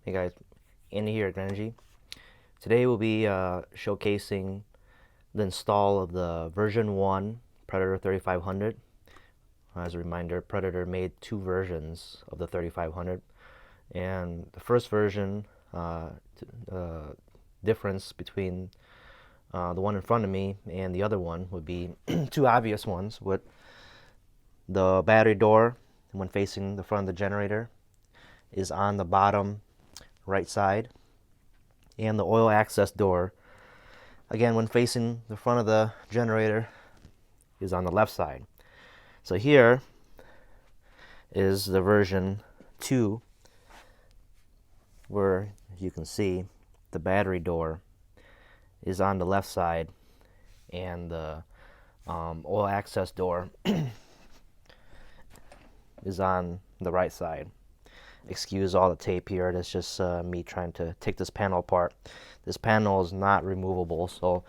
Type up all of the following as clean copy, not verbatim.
Hey guys, Andy here at Grenergy. Today we'll be showcasing the install of the version 1 Predator 3500. As a reminder, Predator made two versions of the 3500, and the first version, difference between the one in front of me and the other one would be two obvious ones. With the battery door, when facing the front of the generator, is on the bottom right side, and the oil access door, again when facing the front of the generator, is on the left side. So here is the version 2, where you can see the battery door is on the left side and the oil access door is on the right side. Excuse all the tape here, that's just me trying to take this panel apart. This panel is not removable, so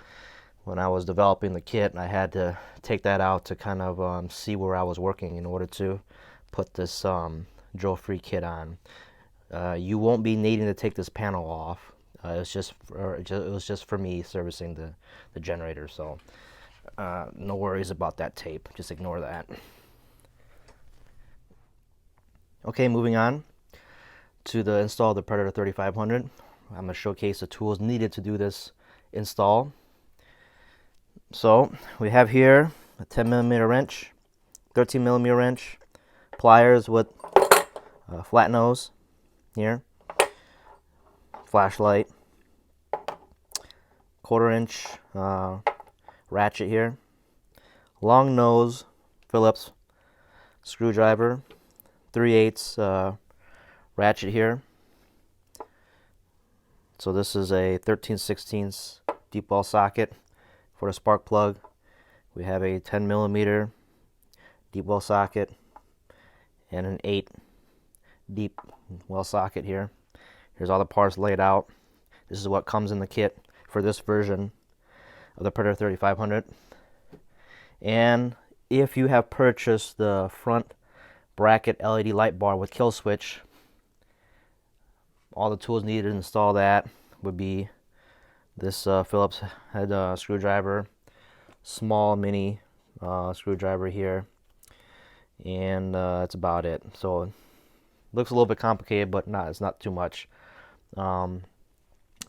when I was developing the kit, I had to take that out to kind of see where I was working in order to put this drill-free kit on. You won't be needing to take this panel off. It was just for me servicing the generator, so no worries about that tape. Just ignore that. Okay, moving on to the install of the Predator 3500. I'm going to showcase the tools needed to do this install. So we have here a 10mm wrench, 13mm wrench, pliers with a flat nose here, flashlight, 1/4-inch ratchet here, long nose Phillips screwdriver, 3/8 ratchet here. So this is a 13/16 deep well socket for the spark plug. We have a 10mm deep well socket and an 8 deep well socket here. Here's all the parts laid out. This is what comes in the kit for this version of the Predator 3500. And if you have purchased the front bracket LED light bar with kill switch, all the tools needed to install that would be this Phillips head screwdriver, small mini screwdriver here, and that's about it. So it looks a little bit complicated, but it's not too much.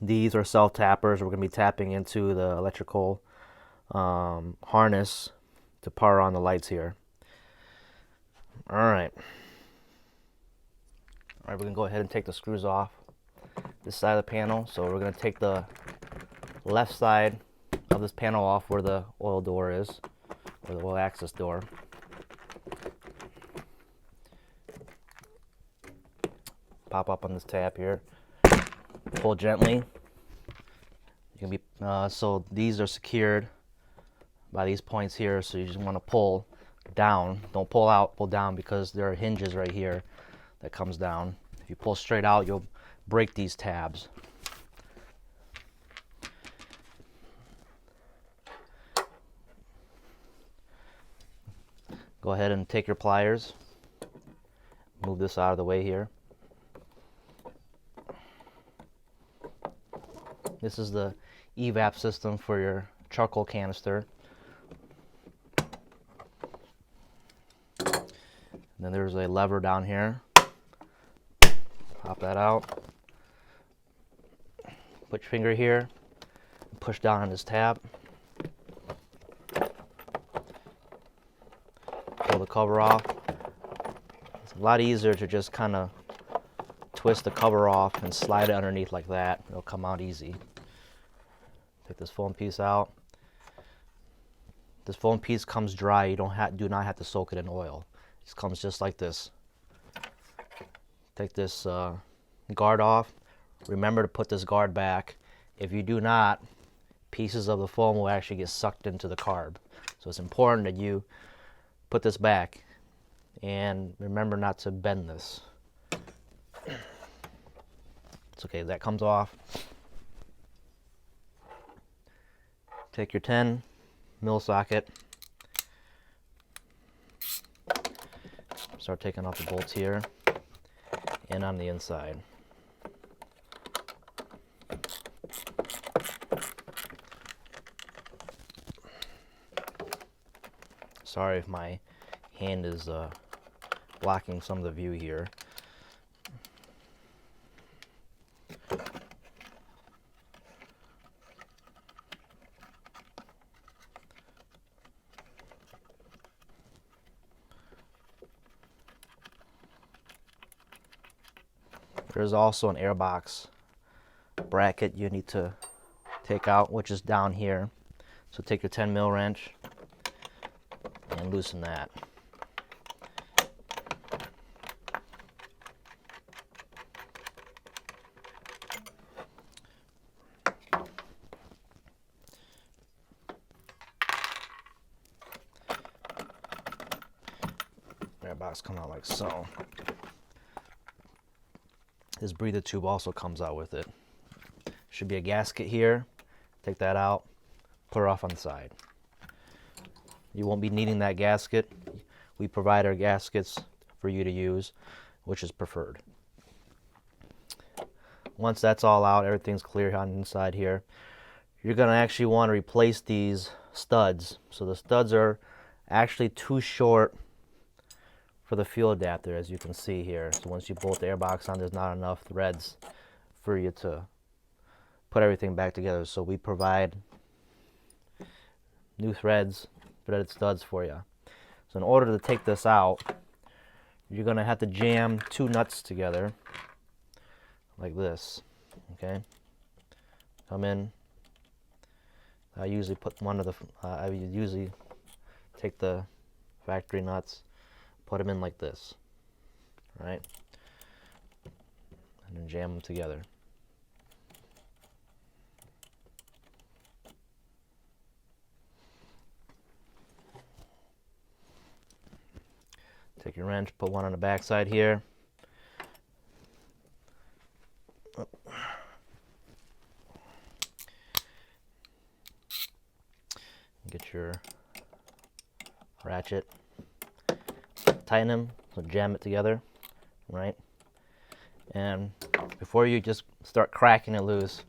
These are self tappers. We're going to be tapping into the electrical harness to power on the lights here. Alright, we're going to go ahead and take the screws off this side of the panel. So we're going to take the left side of this panel off where the oil door is, or the oil access door. Pop up on this tab here, pull gently. You can be so these are secured by these points here, so you just want to pull down. Don't pull out, pull down, because there are hinges right here that comes down. If you pull straight out, you'll break these tabs. Go ahead and take your pliers, move this out of the way here. This is the evap system for your charcoal canister. And then there's a lever down here. Pop that out. Put your finger here and push down on this tab. Pull the cover off. It's a lot easier to just kind of twist the cover off and slide it underneath like that. It'll come out easy. Take this foam piece out. This foam piece comes dry. You do not have to soak it in oil. It comes just like this. Take this guard off. Remember to put this guard back. If you do not, pieces of the foam will actually get sucked into the carb. So it's important that you put this back, and remember not to bend this. It's okay, that comes off. Take your 10mm socket, start taking off the bolts here and on the inside. Sorry if my hand is blocking some of the view here. There's also an airbox bracket you need to take out, which is down here. So take your 10 mil wrench and loosen that. Airbox come out like so. This breather tube also comes out with it. Should be a gasket here. Take that out, put it off on the side. You won't be needing that gasket. We provide our gaskets for you to use, which is preferred. Once that's all out, everything's clear on the inside here, you're going to actually want to replace these studs. So the studs are actually too short for the fuel adapter, as you can see here. So once you bolt the airbox on, there's not enough threads for you to put everything back together. So we provide new threaded studs for you. So in order to take this out, you're going to have to jam two nuts together like this. Okay, come in. I usually put I usually take the factory nuts, put them in like this, right? And then jam them together. Take your wrench, put one on the back side here. Get your ratchet, tighten them, so jam it together, right? And before you just start cracking it loose,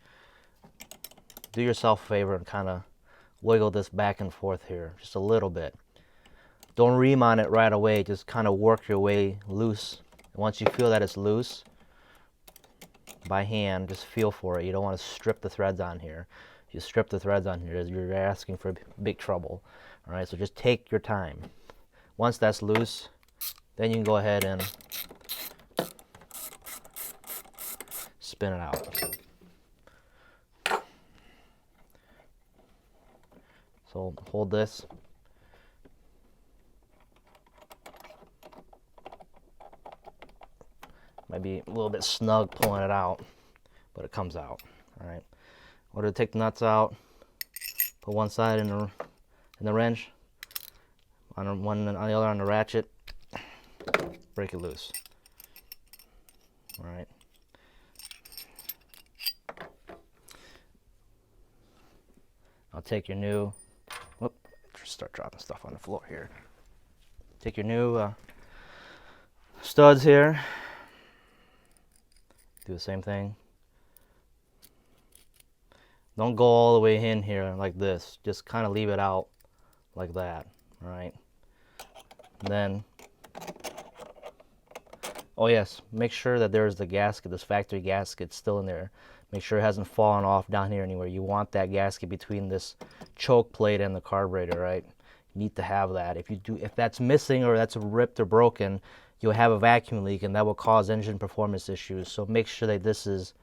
do yourself a favor and kind of wiggle this back and forth here just a little bit. Don't ream on it right away, just kind of work your way loose. And once you feel that it's loose, by hand, just feel for it. You don't want to strip the threads on here. If you strip the threads on here, you're asking for big trouble. All right, so just take your time. Once that's loose, then you can go ahead and spin it out. So hold this. Might be a little bit snug pulling it out, but it comes out. All right. In order to take the nuts out, put one side in the wrench, one on the other on the ratchet, break it loose. All right. I'll take your new. Whoop! Just start dropping stuff on the floor here. Take your new studs here. Do the same thing. Don't go all the way in here like this. Just kind of leave it out like that. All right. And then, oh yes, make sure that there's the gasket, this factory gasket, still in there. Make sure it hasn't fallen off down here anywhere. You want that gasket between this choke plate and the carburetor, right? You need to have that. If that's missing or that's ripped or broken, you'll have a vacuum leak, and that will cause engine performance issues. So make sure that this is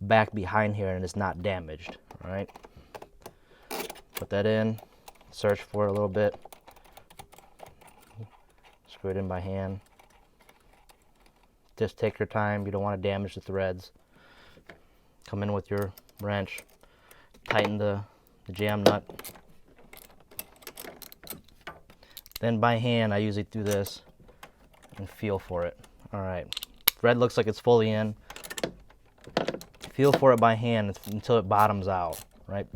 back behind here and it's not damaged. All right. Put that in. Search for it a little bit. Screw it in by hand. Just take your time. You don't want to damage the threads. Come in with your wrench. Tighten the jam nut. Then by hand, I usually do this and feel for it. All right. Thread looks like it's fully in. Feel for it by hand until it bottoms out, right?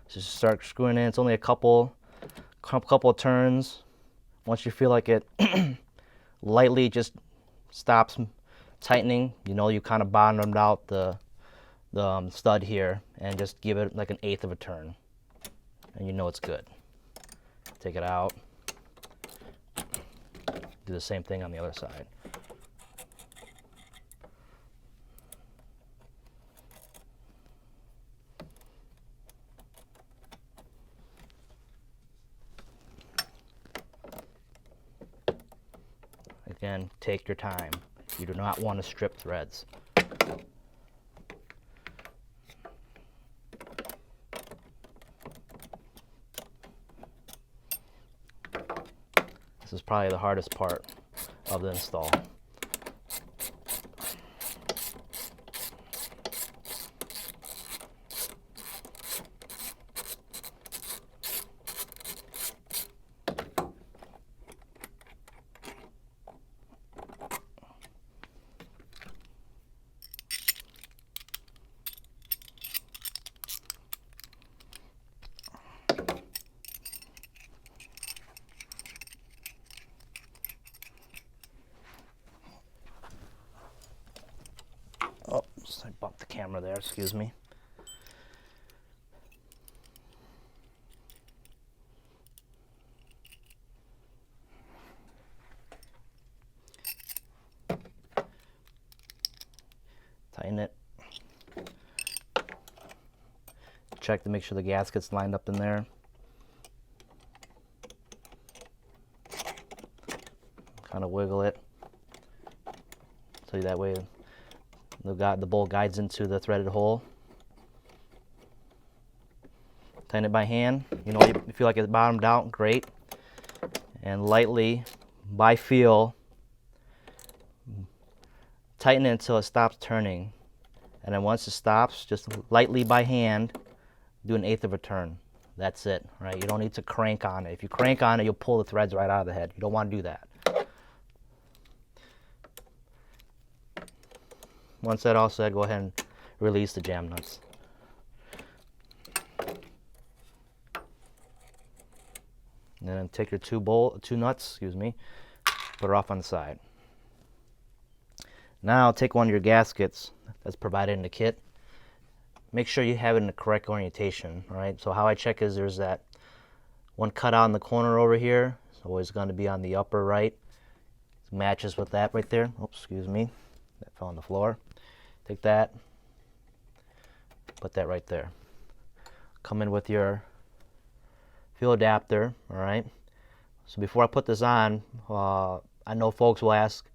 Just start screwing in. It's only a couple of turns. Once you feel like it lightly just stops tightening, you know you kind of bottomed out the stud here, and just give it like an eighth of a turn, and you know it's good. Take it out. Do the same thing on the other side. Again, take your time. You do not want to strip threads. This is probably the hardest part of the install. Oh, I bumped the camera there, excuse me. Tighten it. Check to make sure the gasket's lined up in there. Kind of wiggle it. So that way the bolt guides into the threaded hole. Tighten it by hand. You know, you feel like it's bottomed out, great. And lightly, by feel, tighten it until it stops turning. And then once it stops, just lightly by hand, do an eighth of a turn. That's it, right? You don't need to crank on it. If you crank on it, you'll pull the threads right out of the head. You don't want to do that. Once that's all said, go ahead and release the jam nuts. And then take your two nuts, excuse me, put her off on the side. Now take one of your gaskets that's provided in the kit. Make sure you have it in the correct orientation, all right? So how I check is there's that one cut out in the corner over here. It's always going to be on the upper right. It matches with that right there. Oops, excuse me, that fell on the floor. Take that, put that right there. Come in with your fuel adapter, all right? So before I put this on, I know folks will ask,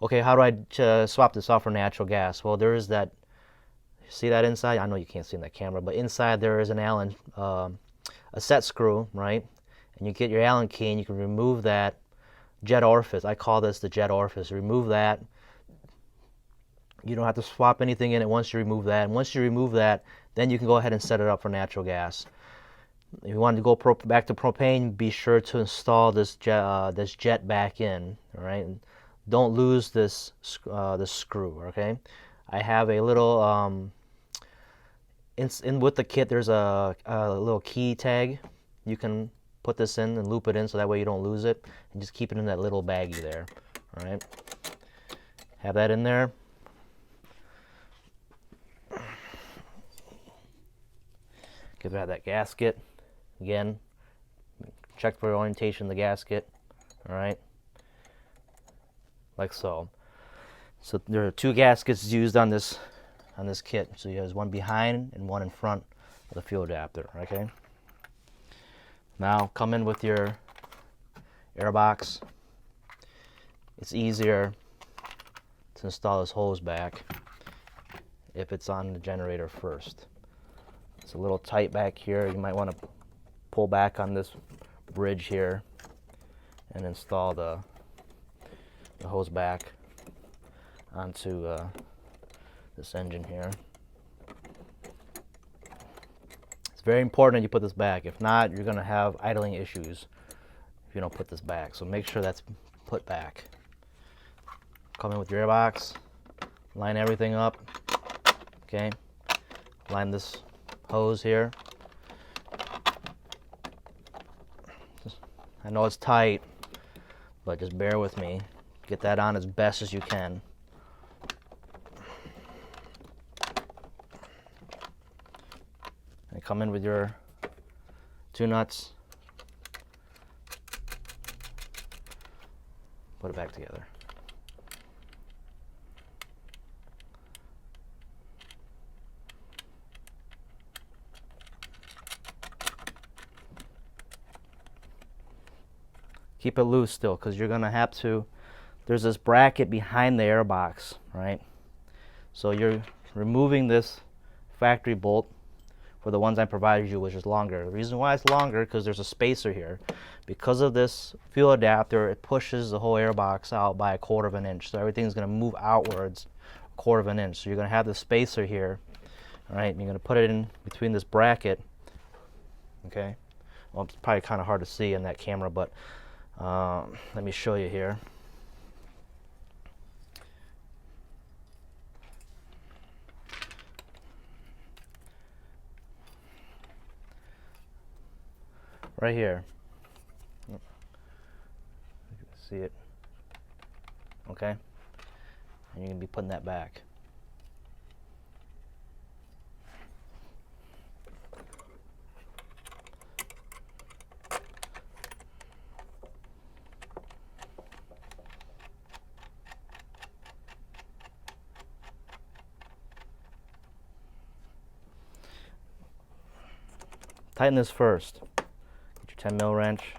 okay, how do I swap this off for natural gas? Well, there is that, see that inside? I know you can't see in that camera, but inside there is an Allen, a set screw, right? And you get your Allen key and you can remove that jet orifice. I call this the jet orifice. Remove that. You don't have to swap anything in it once you remove that. And once you remove that, then you can go ahead and set it up for natural gas. If you want to go back to propane, be sure to install this jet back in. All right, and don't lose this screw. Okay, I have a little in with the kit. There's a little key tag. You can put this in and loop it in so that way you don't lose it, and just keep it in that little baggie there. All right, have that in there. Give it that gasket. Again, check for orientation of the gasket. All right, like so. So there are two gaskets used on this kit. So you have one behind and one in front of the fuel adapter. Okay. Now come in with your air box. It's easier to install this hose back if it's on the generator first. It's a little tight back here. You might want to pull back on this bridge here and install the hose back onto this engine here. It's very important that you put this back. If not, you're going to have idling issues if you don't put this back. So make sure that's put back. Come in with your airbox, line everything up. Okay, line this hose here. I know it's tight, but just bear with me. Get that on as best as you can. And come in with your two nuts. put it back together. Keep it loose still, because you're going to have to, there's this bracket behind the air box, right? So you're removing this factory bolt for the ones I provided you, which is longer. The reason why it's longer, because there's a spacer here. Because of this fuel adapter, it pushes the whole air box out by 1/4 of an inch. So everything's going to move outwards 1/4 of an inch. So you're going to have the spacer here, all right? And you're going to put it in between this bracket, okay? Well, it's probably kind of hard to see in that camera, but let me show you here. Right here. You can see it. Okay? And you're going to be putting that back. Tighten this first. Get your 10 mil wrench,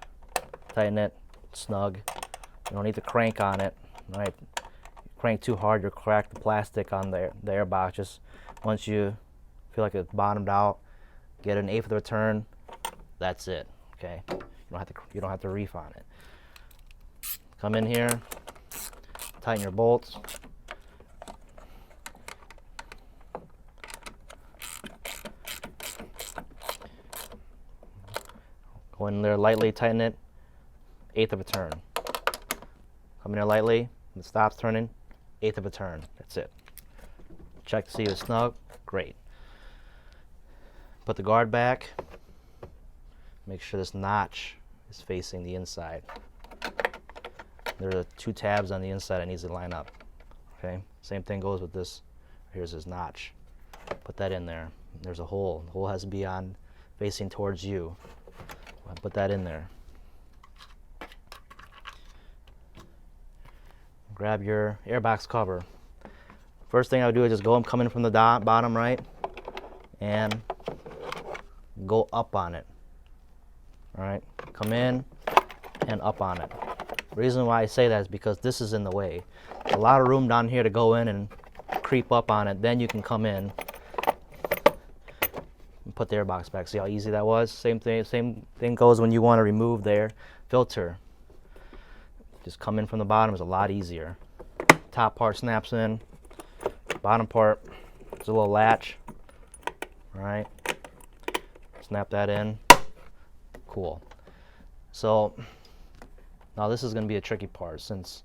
tighten it, snug. You don't need to crank on it, right? You crank too hard, you'll crack the plastic on the air box. Just once you feel like it's bottomed out, get an 1/8 of the turn. That's it. Okay, you don't have to reef on it. Come in here, tighten your bolts. Go in there lightly, tighten it, 1/8 of a turn. Come in there lightly, it stops turning, 1/8 of a turn. That's it. Check to see if it's snug. Great. Put the guard back. Make sure this notch is facing the inside. There are 2 tabs on the inside that needs to line up. Okay. Same thing goes with this. Here's this notch. Put that in there. There's a hole. The hole has to be on facing towards you. Put that in there. Grab your airbox cover. First thing I would do is just come in from the bottom right and go up on it. All right, come in and up on it. The reason why I say that is because this is in the way. There's a lot of room down here to go in and creep up on it. Then you can come in and put the airbox back. See how easy that was? Same thing goes when you want to remove their filter. Just come in from the bottom is a lot easier. Top part snaps in. Bottom part, there's a little latch. All right. Snap that in. Cool. So now this is going to be a tricky part, since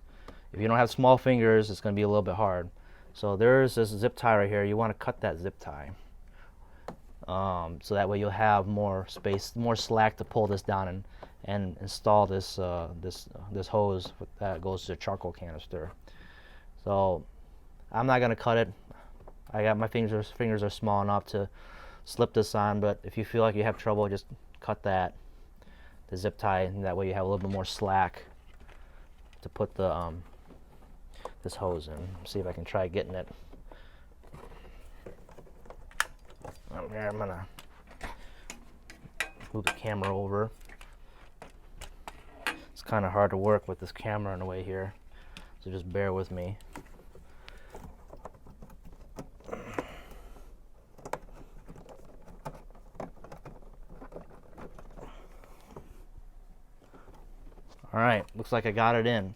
if you don't have small fingers, it's going to be a little bit hard. So there's this zip tie right here. You want to cut that zip tie. So that way you'll have more space, more slack to pull this down and install this this hose that goes to the charcoal canister. So I'm not gonna cut it. I got my fingers are small enough to slip this on, but if you feel like you have trouble, just cut the zip tie, and that way you have a little bit more slack to put the this hose in. See if I can try getting it. Here, I'm gonna move the camera over. It's kind of hard to work with this camera in a way here, so just bear with me. All right, looks like I got it in.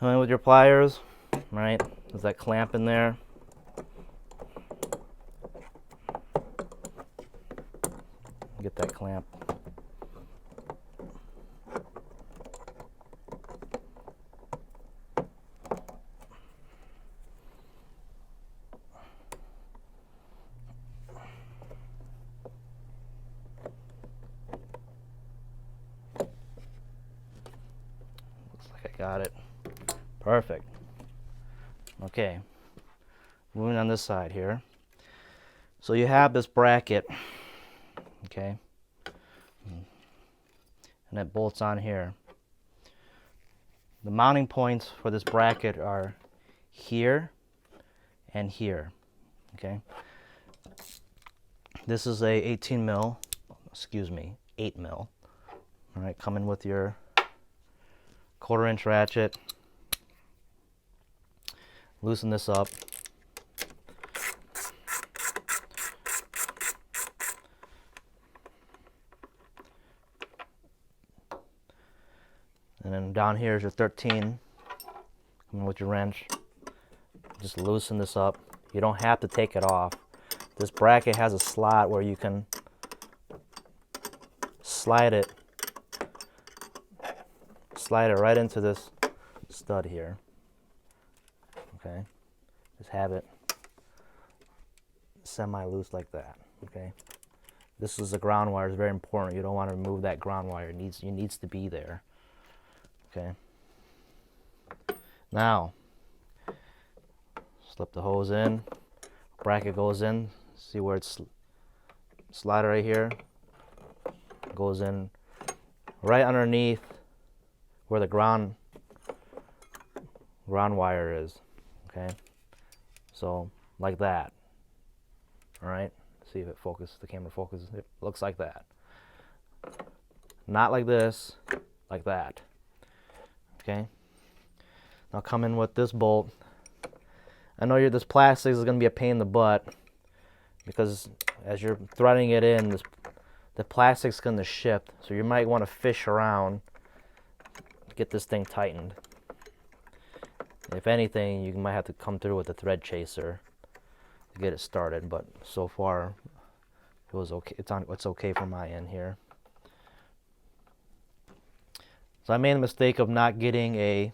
Come in with your pliers, right? There's that clamp in there. Get that clamp. Looks like I got it. Perfect. Okay. Moving on this side here. So you have this bracket. Okay, and it bolts on here. The mounting points for this bracket are here and here. Okay. This is a 18 mil, excuse me, 8 mil. All right, coming with your 1/4 inch ratchet. Loosen this up. And then down here is your 13. Coming with your wrench. Just loosen this up. You don't have to take it off. This bracket has a slot where you can slide it right into this stud here. Okay, just have it semi-loose like that. Okay, this is the ground wire. It's very important. You don't want to remove that ground wire. It needs to be there. Okay. Now, slip the hose in. Bracket goes in. See where it's slide right here. Goes in right underneath where the ground wire is. Okay, so like that. All right, see if it focuses. The camera focuses. It looks like that. Not like this, like that. Okay. Now come in with this bolt. I know this plastic is going to be a pain in the butt because as you're threading it in, the plastic's going to shift. So you might want to fish around to get this thing tightened. If anything, you might have to come through with a thread chaser to get it started. But so far, it was okay. It's okay for my end here. So I made the mistake of not getting a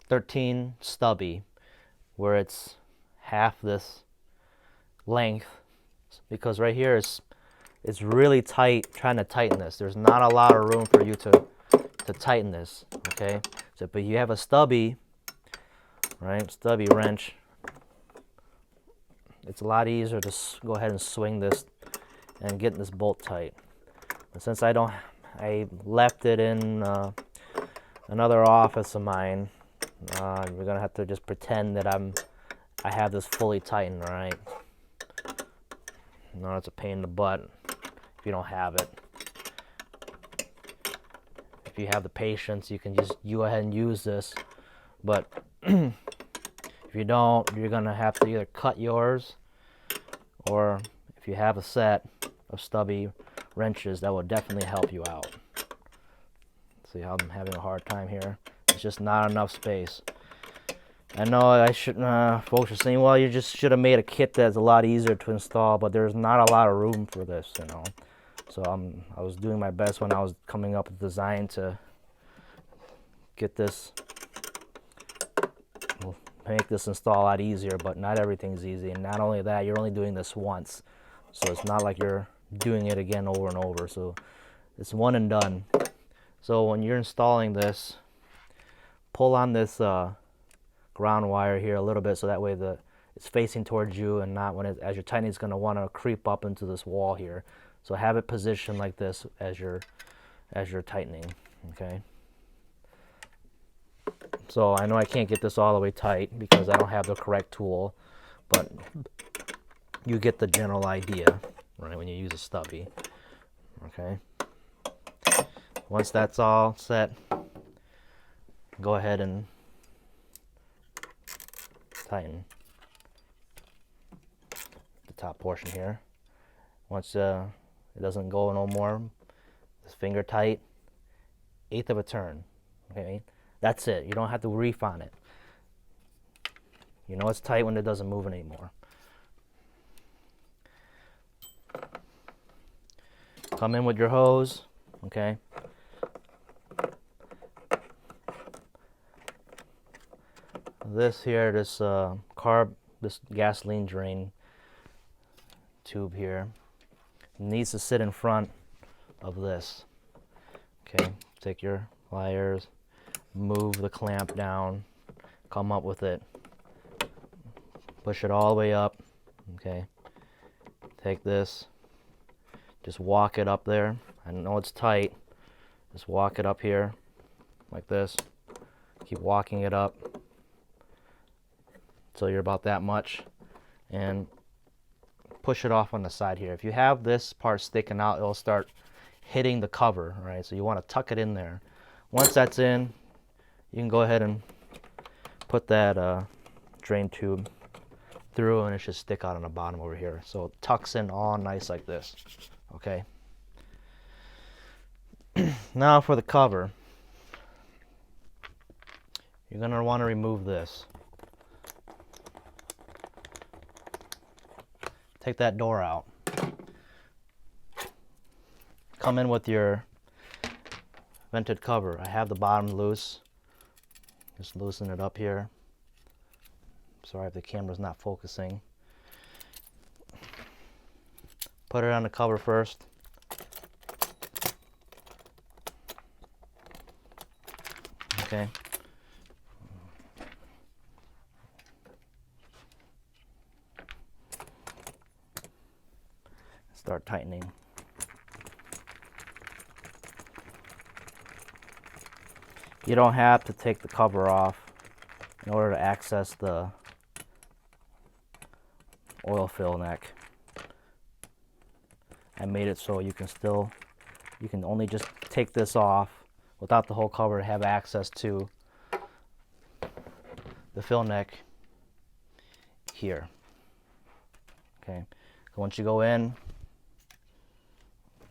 13 stubby where it's half this length, because right here it's really tight. Trying to tighten this, there's not a lot of room for you to tighten this. Okay, so but you have a stubby, right? Stubby wrench. It's a lot easier to go ahead and swing this and get this bolt tight. And since I left it in another office of mine. We're gonna have to just pretend that I have this fully tightened, right? No, it's a pain in the butt if you don't have it. If you have the patience, you can just go ahead and use this. But if you don't, you're gonna have to either cut yours, or if you have a set of stubby wrenches, that will definitely help you out. See how I'm having a hard time here. It's just not enough space. I know I should. Folks are saying, "Well, you just should have made a kit that's a lot easier to install," but there's not a lot of room for this, you know. So I was doing my best when I was coming up with a design to get this, make this install a lot easier. But not everything's easy, and not only that, you're only doing this once, so it's not like you're doing it again over and over. So it's one and done. So when you're installing this, pull on this ground wire here a little bit, so that way it's facing towards you, and not as you're tightening, it's going to want to creep up into this wall here. So have it positioned like this as you're tightening. Okay. So I know I can't get this all the way tight because I don't have the correct tool, but you get the general idea, right, when you use a stubby. Okay. Once that's all set, go ahead and tighten the top portion here. Once it doesn't go no more, this finger tight, 1/8 of a turn. Okay, that's it. You don't have to reef on it. You know it's tight when it doesn't move anymore. Come in with your hose. Okay. This here, this gasoline drain tube here needs to sit in front of this. Okay, take your pliers, move the clamp down, come up with it, push it all the way up. Okay, take this, just walk it up there. I know it's tight, Just walk it up here like this. Keep walking it up until you're about that much, and push it off on the side here. If you have this part sticking out, it'll start hitting the cover, right? So you want to tuck it in there. Once that's in, you can go ahead and put that drain tube through, and it should stick out on the bottom over here. So it tucks in all nice like this, okay? Now for the cover, you're going to want to remove this. Take that door out. Come in with your vented cover. I have the bottom loose. Just loosen it up here. Sorry if the camera's not focusing. Put it on the cover first. Okay. Start tightening. You don't have to take the cover off in order to access the oil fill neck. I made it so you can only just take this off without the whole cover to have access to the fill neck here. Okay, so once you go in,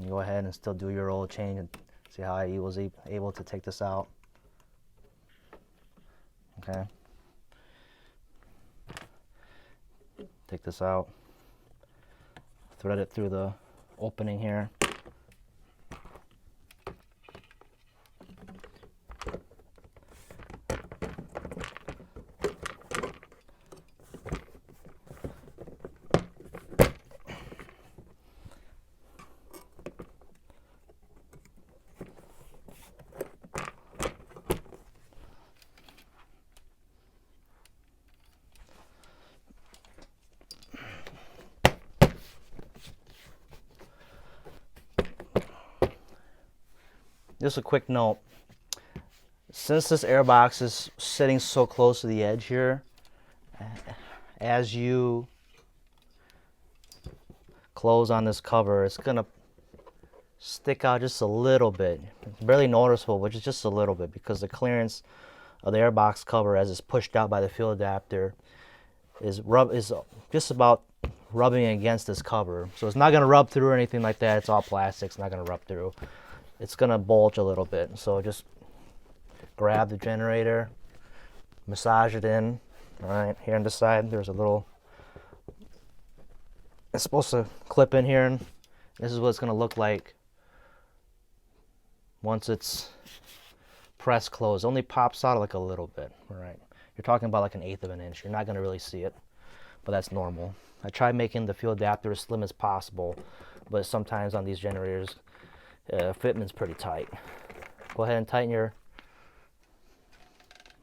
you go ahead and still do your oil change and see how I was able to take this out. Okay. Take this out. Thread it through the opening here. Just a quick note, since this air box is sitting so close to the edge here, as you close on this cover, it's going to stick out just a little bit. It's barely noticeable, but it's just a little bit, because the clearance of the air box cover as it's pushed out by the fuel adapter is just about rubbing against this cover. So it's not going to rub through or anything like that. It's all plastic. It's not going to rub through. It's going to bulge a little bit. So just grab the generator, massage it in. All right, here on the side, there's a little, it's supposed to clip in here, and this is what it's going to look like once it's pressed closed. It only pops out like a little bit. All right, you're talking about like 1/8 of an inch. You're not going to really see it, but that's normal. I try making the fuel adapter as slim as possible, but sometimes on these generators, fitment's pretty tight. Go ahead and tighten your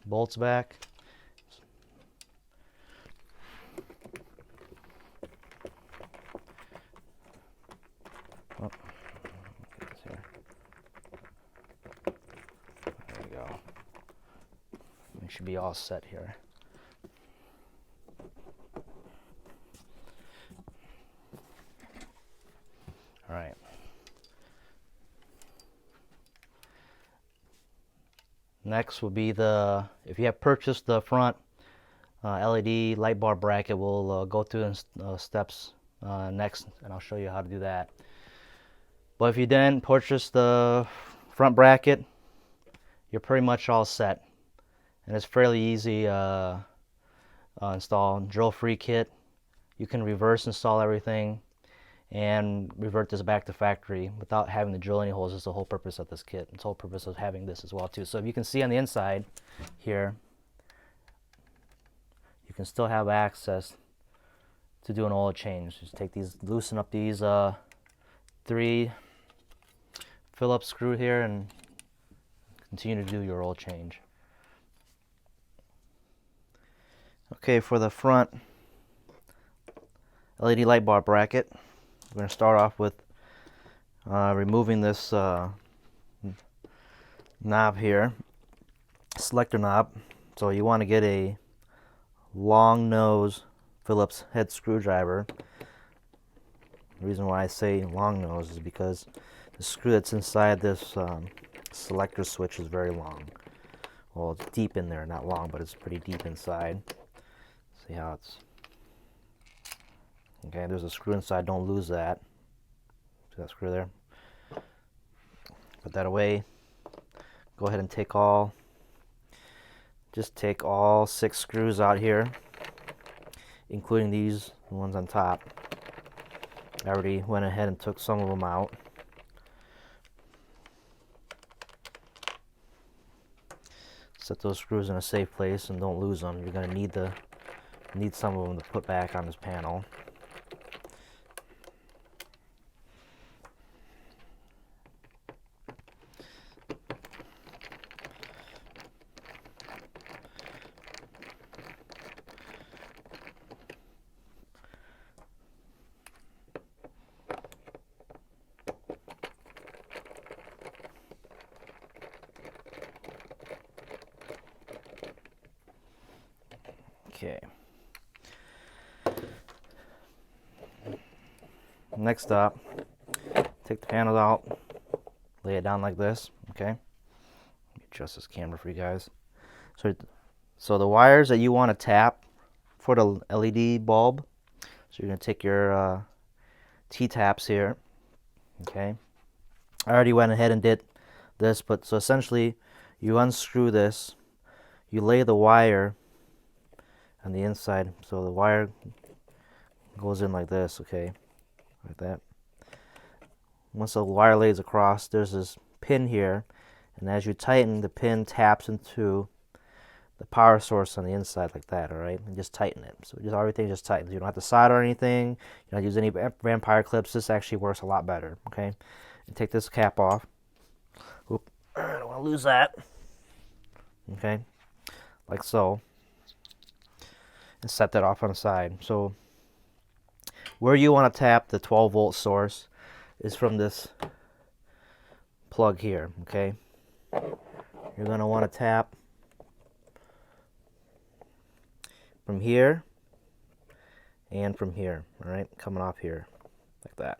bolts back. Oh, get this here. There we go. We should be all set here. All right. Next will be the, if you have purchased the front LED light bar bracket, we'll go through the steps next, and I'll show you how to do that. But if you didn't purchase the front bracket, you're pretty much all set. And it's fairly easy install. Drill-free kit. You can reverse install everything and revert this back to factory without having to drill any holes. That's the whole purpose of this kit. It's the whole purpose of having this as well too. So if you can see on the inside here, you can still have access to do an oil change. Just take these, loosen up these 3 Phillips screw here, and continue to do your oil change. Okay, for the front LED light bar bracket, we're going to start off with removing this knob here, selector knob. So you want to get a long nose Phillips head screwdriver. The reason why I say long nose is because the screw that's inside this selector switch is very long. Well, it's deep in there, not long, but it's pretty deep inside. See how it's... Okay, there's a screw inside, don't lose that. See that screw there? Put that away. Go ahead and take all 6 screws out here, including these ones on top. I already went ahead and took some of them out. Set those screws in a safe place and don't lose them. You're going to need some of them to put back on this panel. Okay. Next up, take the panel out, lay it down like this, okay? Adjust this camera for you guys. So the wires that you want to tap for the LED bulb, so you're going to take your T-taps here, okay? I already went ahead and did this, but so essentially you unscrew this, you lay the wire on the inside, so the wire goes in like this, okay, like that. Once the wire lays across, there's this pin here, and as you tighten, the pin taps into the power source on the inside like that, all right, and just tighten it. So just everything just tightens. You don't have to solder or anything. You don't use any vampire clips. This actually works a lot better, okay? And take this cap off. Oop, I don't want to lose that. Okay, like so. And set that off on the side. So where you want to tap the 12-volt source is from this plug here, okay? You're going to want to tap from here and from here, all right? Coming off here, like that.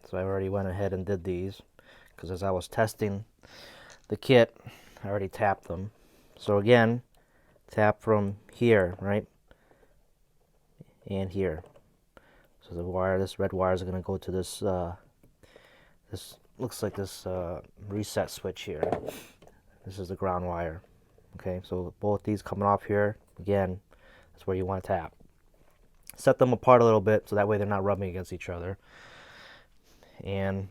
So I already went ahead and did these, because as I was testing the kit, I already tapped them. So again, tap from here, right? And here. So the wire, this red wire is going to go to this, this looks like this reset switch here. This is the ground wire. Okay, so both these coming off here, again, that's where you want to tap. Set them apart a little bit so that way they're not rubbing against each other. And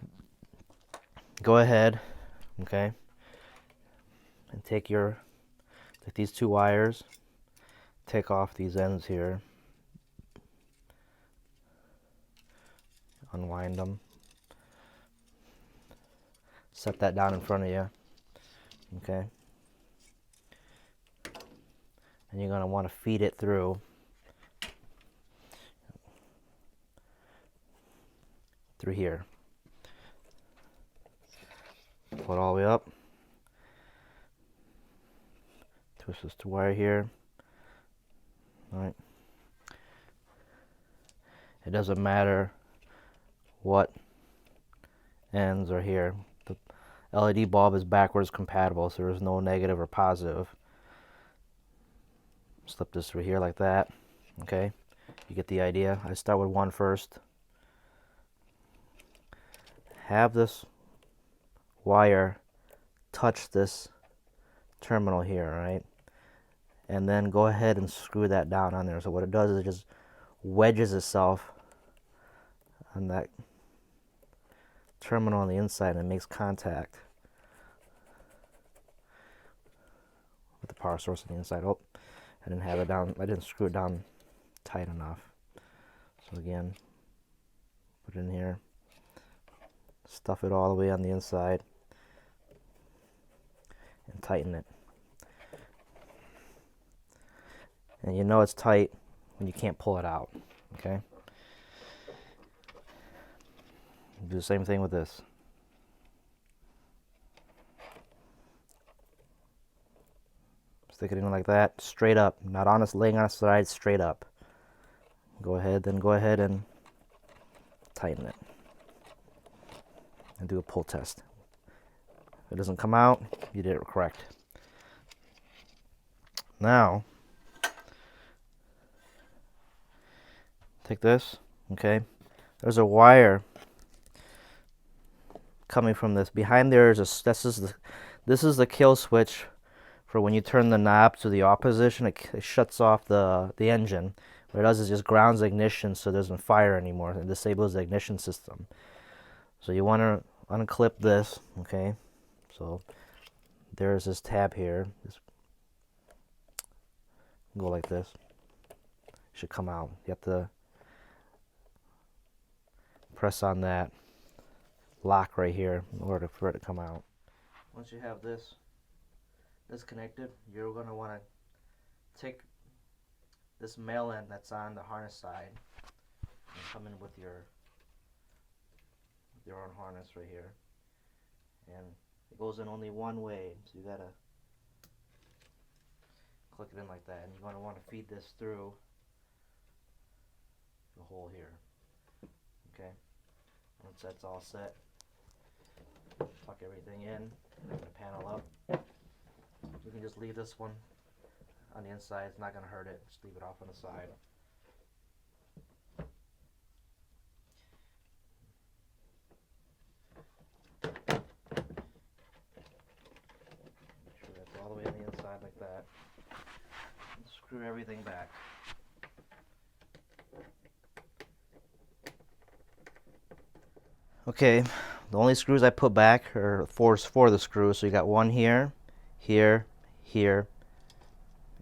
go ahead, okay, and take these 2 wires, take off these ends here, unwind them, set that down in front of you, okay, and you're going to want to feed it through here. Pull it all the way up, twist this to wire here. All right, it doesn't matter what ends are here. The LED bulb is backwards compatible, so there's no negative or positive. Slip this through here like that, okay? You get the idea. I start with one first. Have this wire touch this terminal here, right? And then go ahead and screw that down on there. So what it does is it just wedges itself on that terminal on the inside and it makes contact with the power source on the inside. Oh, I didn't have it down. I didn't screw it down tight enough. So again, put it in here. Stuff it all the way on the inside and tighten it. And you know it's tight when you can't pull it out, okay? Do the same thing with this. Stick it in like that, straight up, not on its laying on its side, straight up. Go ahead and tighten it. And do a pull test. If it doesn't come out, you did it correct. Now, take this, okay? There's a wire coming from this. Behind there is this is the kill switch for when you turn the knob to the off position. It shuts off the engine. What it does is just grounds the ignition so it doesn't fire anymore. It disables the ignition system. So you want to unclip this, okay? So there's this tab here. Just go like this. It should come out. You have to press on that lock right here in order for it to come out. Once you have this disconnected, you're going to want to take this male end that's on the harness side and come in with your own harness right here, and it goes in only one way, so you gotta click it in like that, and you're going to want to feed this through the hole here. Okay, once that's all set, tuck everything in, bring the panel up. You can just leave this one on the inside, it's not going to hurt it, just leave it off on the side. Make sure that's all the way on the inside like that. And screw everything back. Okay, the only screws I put back are four of the screws, so you got one here, here, here,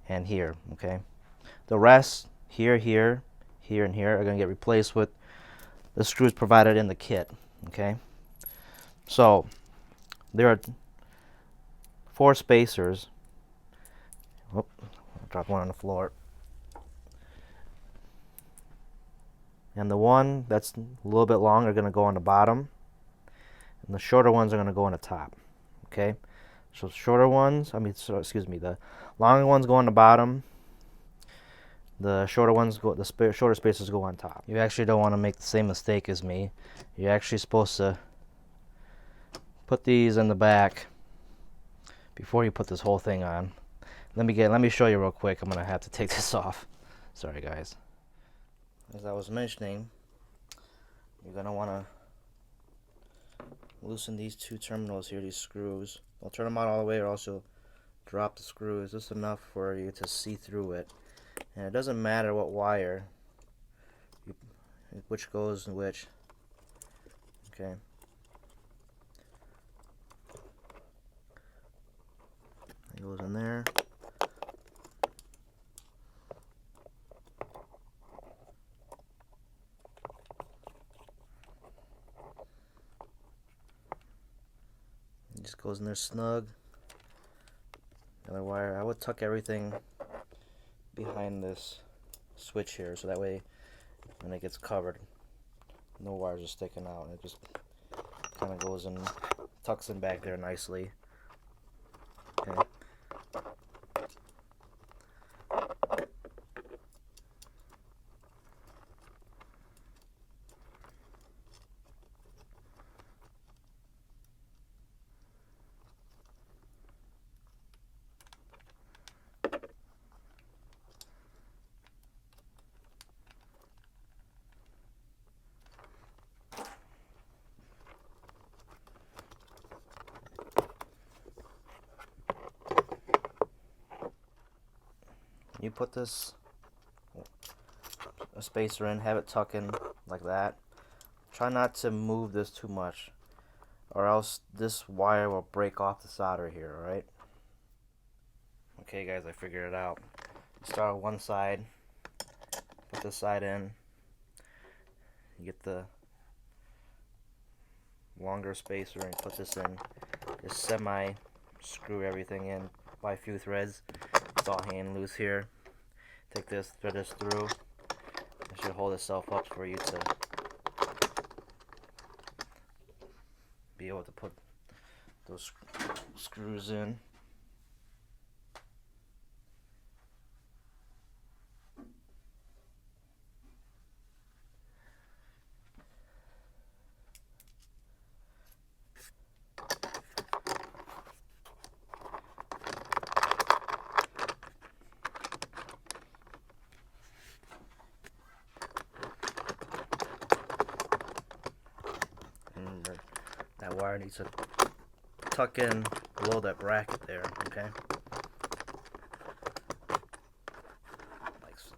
and here, okay? The rest, here, here, here, and here, are going to get replaced with the screws provided in the kit, okay? So, there are 4 spacers. Oh, I dropped one on the floor. And the one that's a little bit long are going to go on the bottom, and the shorter ones are going to go on the top, okay? So shorter ones, the longer ones go on the bottom, the shorter ones go, shorter spacers go on top. You actually don't want to make the same mistake as me. You're actually supposed to put these in the back before you put this whole thing on. Let me show you real quick. I'm gonna have to take this off. Sorry guys. As I was mentioning, you're gonna want to loosen these 2 terminals here, these screws. I'll turn them out all the way, or else you'll drop the screws. Just enough for you to see through it. And it doesn't matter what wire, which goes in which. Okay. It goes in there. It just goes in there snug. Another wire. I would tuck everything behind this switch here, so that way when it gets covered, no wires are sticking out. It just kind of goes and tucks in back there nicely. Okay. You put this a spacer in, have it tuck in like that. Try not to move this too much, or else this wire will break off the solder here, alright? Okay guys, I figured it out. Start on one side, put this side in, you get the longer spacer and put this in. Just semi screw everything in by a few threads. It's all hanging loose here. Take this, thread this through. It should hold itself up for you to be able to put those screws in. Remember, that wire needs to tuck in below that bracket there, okay? Like so.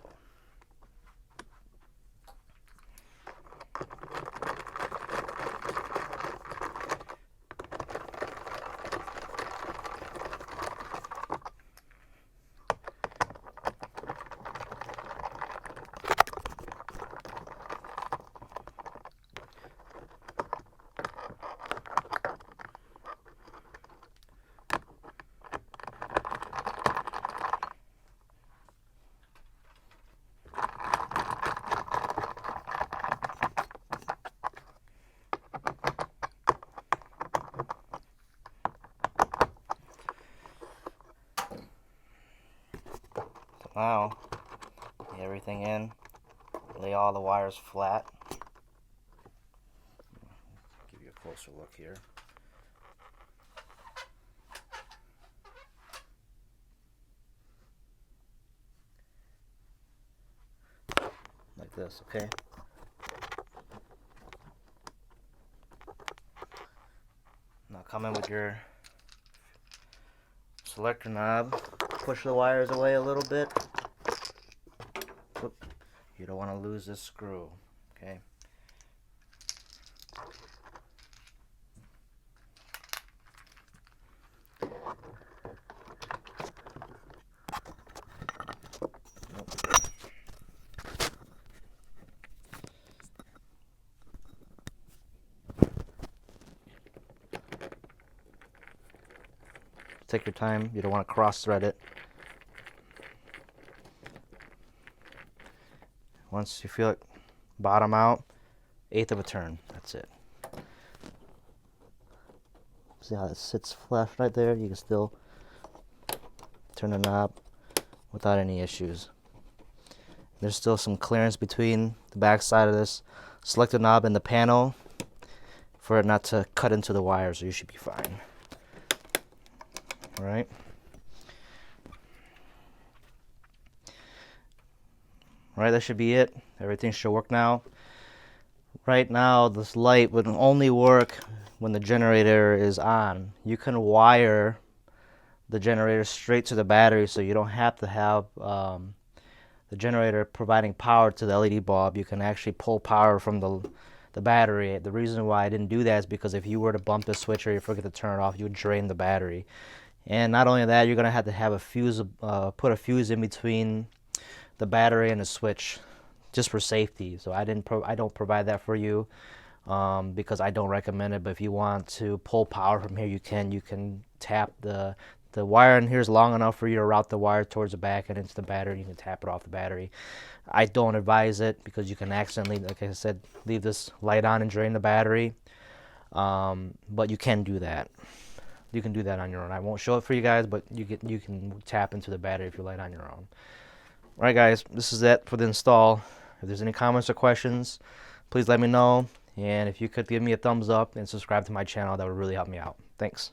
Now, get everything in, lay all the wires flat. Give you a closer look here. Like this, okay? Now come in with your selector knob, push the wires away a little bit. Whoop. You don't want to lose this screw, okay? Take your time, you don't want to cross thread it. Once you feel it bottom out, 1/8 of a turn, that's it. See how it sits flush right there? You can still turn the knob without any issues. There's still some clearance between the back side of this selector knob and the panel for it not to cut into the wire, so you should be fine. Alright. Alright, that should be it. Everything should work now. Right now, this light would only work when the generator is on. You can wire the generator straight to the battery, so you don't have to have the generator providing power to the LED bulb. You can actually pull power from the battery. The reason why I didn't do that is because if you were to bump the switch or you forget to turn it off, you would drain the battery. And not only that, you're going to have a fuse, put a fuse in between the battery and the switch, just for safety. So I don't provide that for you because I don't recommend it. But if you want to pull power from here, you can tap the wire in here is long enough for you to route the wire towards the back and into the battery. You can tap it off the battery. I don't advise it because you can accidentally, like I said, leave this light on and drain the battery. But you can do that. You can do that on your own. I won't show it for you guys, but you can tap into the battery if you light on your own. Alright guys, this is it for the install. If there's any comments or questions, please let me know. And if you could give me a thumbs up and subscribe to my channel, that would really help me out. Thanks.